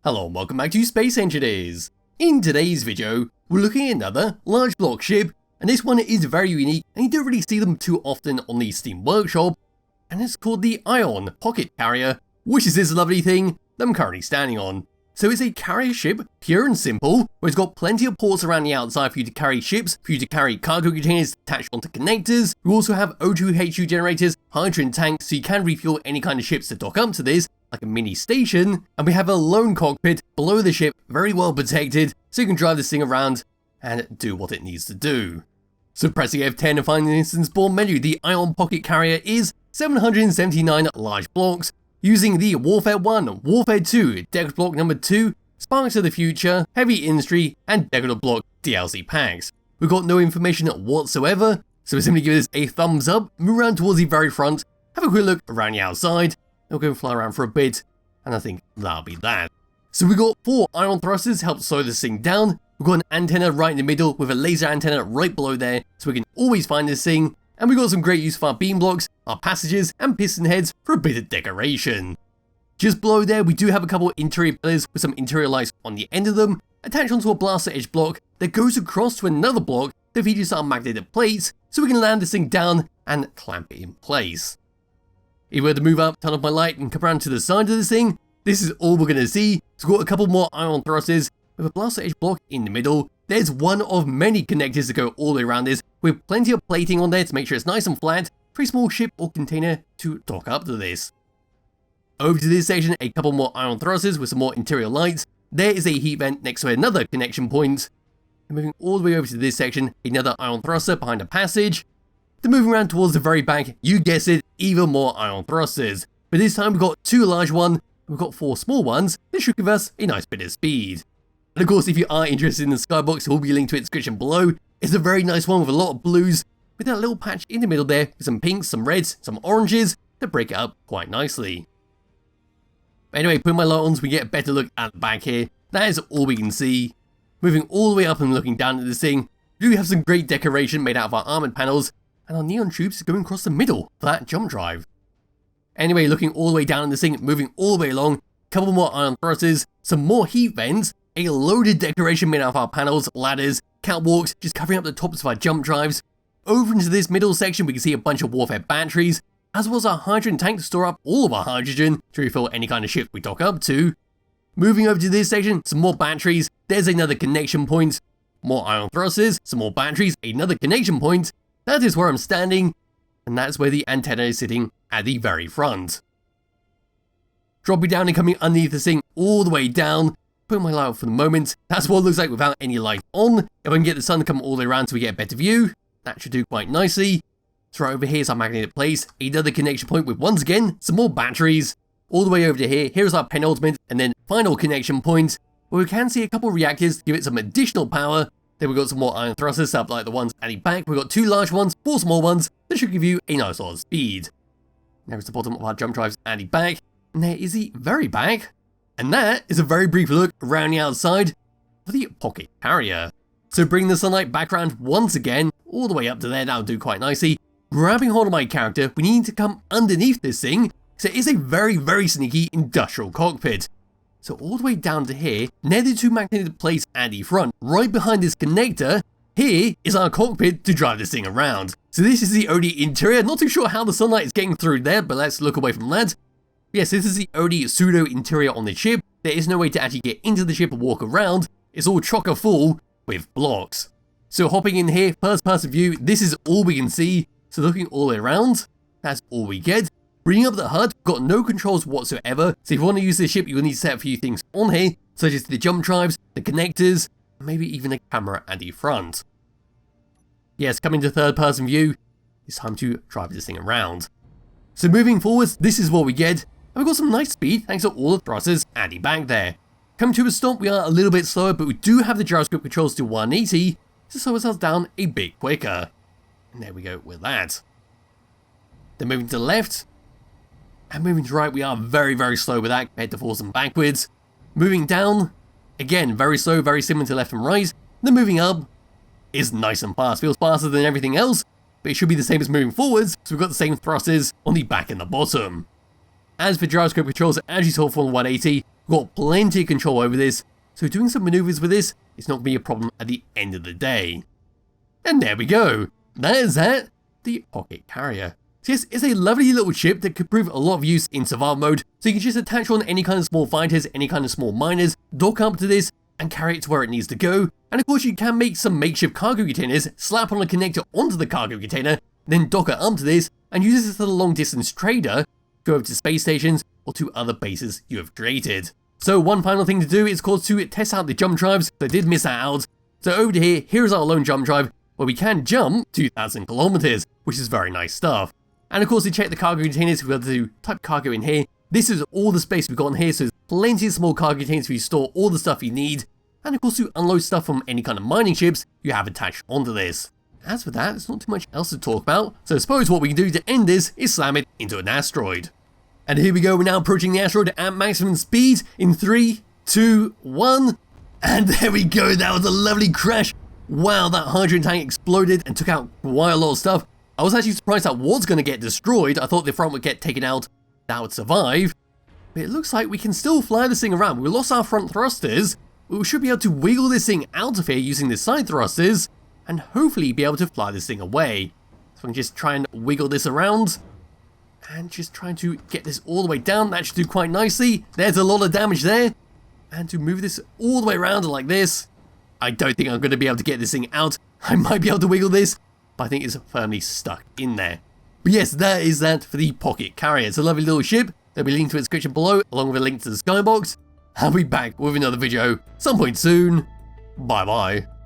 Hello and welcome back to Space Engineers. In today's video, we're looking at another large block ship, and this one is very unique and you don't really see them too often on the Steam Workshop, and it's called the Ion Pocket Carrier, which is this lovely thing that I'm currently standing on. So it's a carrier ship, pure and simple, where it's got plenty of ports around the outside for you to carry ships, for you to carry cargo containers attached onto connectors. We also have O2HU generators, hydrogen tanks, so you can refuel any kind of ships that dock up to this, like a mini station, and we have a lone cockpit below the ship, very well protected, so you can drive this thing around and do what it needs to do. So pressing F10 and finding the instance spawn menu, the Ion Pocket Carrier is 779 large blocks, using the Warfare 1, Warfare 2, Decorative Block number 2, Sparks of the Future, Heavy Industry, and Decorative Block DLC packs. We've got no information whatsoever, so we simply give this a thumbs up, move around towards the very front, have a quick look around the outside, and we'll go and fly around for a bit, and I think that'll be that. So we've got 4 ion thrusters to help slow this thing down, we've got an antenna right in the middle with a laser antenna right below there, so we can always find this thing, and we've got some great use for our beam blocks, our passages, and piston heads for a bit of decoration. Just below there, we do have a couple interior pillars with some interior lights on the end of them, attached onto a blaster edge block that goes across to another block that features our magnetic plates, so we can land this thing down and clamp it in place. If we were to move up, turn off my light, and come around to the side of this thing, this is all we're going to see. So we've got a couple more ion thrusters with a blaster edge block in the middle. There's one of many connectors that go all the way around this, with plenty of plating on there to make sure it's nice and flat for a small ship or container to dock up to this. Over to this section, a couple more ion thrusters with some more interior lights. There is a heat vent next to another connection point. And moving all the way over to this section, another ion thruster behind a passage. Then moving around towards the very back, you guessed it, even more ion thrusters. But this time we've got 2 large ones, and we've got 4 small ones that should give us a nice bit of speed. And of course, if you are interested in the skybox, it will be linked to its description below. It's a very nice one with a lot of blues, with that little patch in the middle there, with some pinks, some reds, some oranges, to break it up quite nicely. But anyway, putting my light on so we get a better look at the back here. That is all we can see. Moving all the way up and looking down at this thing, we do have some great decoration made out of our armoured panels, and our neon tubes going across the middle for that jump drive. Anyway, looking all the way down at this thing, moving all the way along, a couple more ion thrusters, some more heat vents, a loaded decoration made out of our panels, ladders, catwalks, just covering up the tops of our jump drives. Over into this middle section, we can see a bunch of warfare batteries, as well as our hydrogen tank to store up all of our hydrogen to refill any kind of ship we dock up to. Moving over to this section, some more batteries, there's another connection point, more ion thrusters, some more batteries, another connection point. That is where I'm standing, and that's where the antenna is sitting at the very front. Dropping down and coming underneath this thing all the way down, putting my light out for the moment, that's what it looks like without any light on. If I can get the sun to come all the way around so we get a better view, that should do quite nicely. So right over here is our magnetic place, another connection point with once again, some more batteries. All the way over to here, here's our penultimate and then final connection point, where we can see a couple of reactors to give it some additional power. Then we've got some more ion thrusters up like the ones at the back. We've got 2 large ones, 4 small ones that should give you a nice lot of speed. There's the bottom of our jump drives at the back, and there is the very back. And that is a very brief look around the outside of the pocket carrier. So bring the sunlight back around once again, all the way up to there, that'll do quite nicely. Grabbing hold of my character, we need to come underneath this thing, so it is a very sneaky industrial cockpit. So all the way down to here, near the 2 magnetic plates at the front, right behind this connector, here is our cockpit to drive this thing around. So this is the only interior, not too sure how the sunlight is getting through there, but let's look away from that. Yes, this is the only pseudo interior on the ship. There is no way to actually get into the ship and walk around. It's all chocker full with blocks. So hopping in here, first person view, this is all we can see. So looking all the way around, that's all we get. Bringing up the HUD, got no controls whatsoever, so if you want to use this ship, you'll need to set a few things on here, such as the jump drives, the connectors, and maybe even a camera at the front. Yes, coming to third person view, it's time to drive this thing around. So moving forwards, this is what we get, and we've got some nice speed thanks to all the thrusters at the back there. Coming to a stop, we are a little bit slower, but we do have the gyroscope controls to 180 to slow ourselves down a bit quicker. And there we go with that. Then moving to the left, and moving to right, we are very slow with that compared to forwards and backwards. Moving down, again, very slow, very similar to left and right. Then moving up is nice and fast. Feels faster than everything else, but it should be the same as moving forwards, so we've got the same thrusters on the back and the bottom. As for gyroscope controls, as you saw from 180, we've We've got plenty of control over this, so doing some maneuvers with this is not going to be a problem at the end of the day. And there we go. That is that, the Pocket Carrier. So yes, it's a lovely little ship that could prove a lot of use in survival mode, so you can just attach on any kind of small fighters, any kind of small miners, dock up to this, and carry it to where it needs to go. And of course you can make some makeshift cargo containers, slap on a connector onto the cargo container, then dock it up to this, and use this as a long distance trader, go over to space stations or to other bases you have created. So one final thing to do is of course to test out the jump drives, so I did miss that out. So over to here's our lone jump drive, where we can jump 2,000 kilometers, which is very nice stuff. And of course to check the cargo containers, we'll be able to type cargo in here. This is all the space we've got in here, so there's plenty of small cargo containers where you store all the stuff you need. And of course to unload stuff from any kind of mining ships you have attached onto this. As for that, there's not too much else to talk about, so I suppose what we can do to end this is slam it into an asteroid. And here we go, we're now approaching the asteroid at maximum speed in 3, 2, 1. And there we go, that was a lovely crash. Wow, that hydrogen tank exploded and took out quite a lot of stuff. I was actually surprised that was going to get destroyed. I thought the front would get taken out, that would survive. But it looks like we can still fly this thing around. We lost our front thrusters, but we should be able to wiggle this thing out of here using the side thrusters, and hopefully be able to fly this thing away. So I can just try and wiggle this around, and just trying to get this all the way down. That should do quite nicely. There's a lot of damage there. And to move this all the way around like this, I don't think I'm going to be able to get this thing out. I might be able to wiggle this, but I think it's firmly stuck in there. But yes, that is that for the Pocket Carrier. It's a lovely little ship. There'll be a link to its description below, along with a link to the skybox. I'll be back with another video some point soon. Bye bye.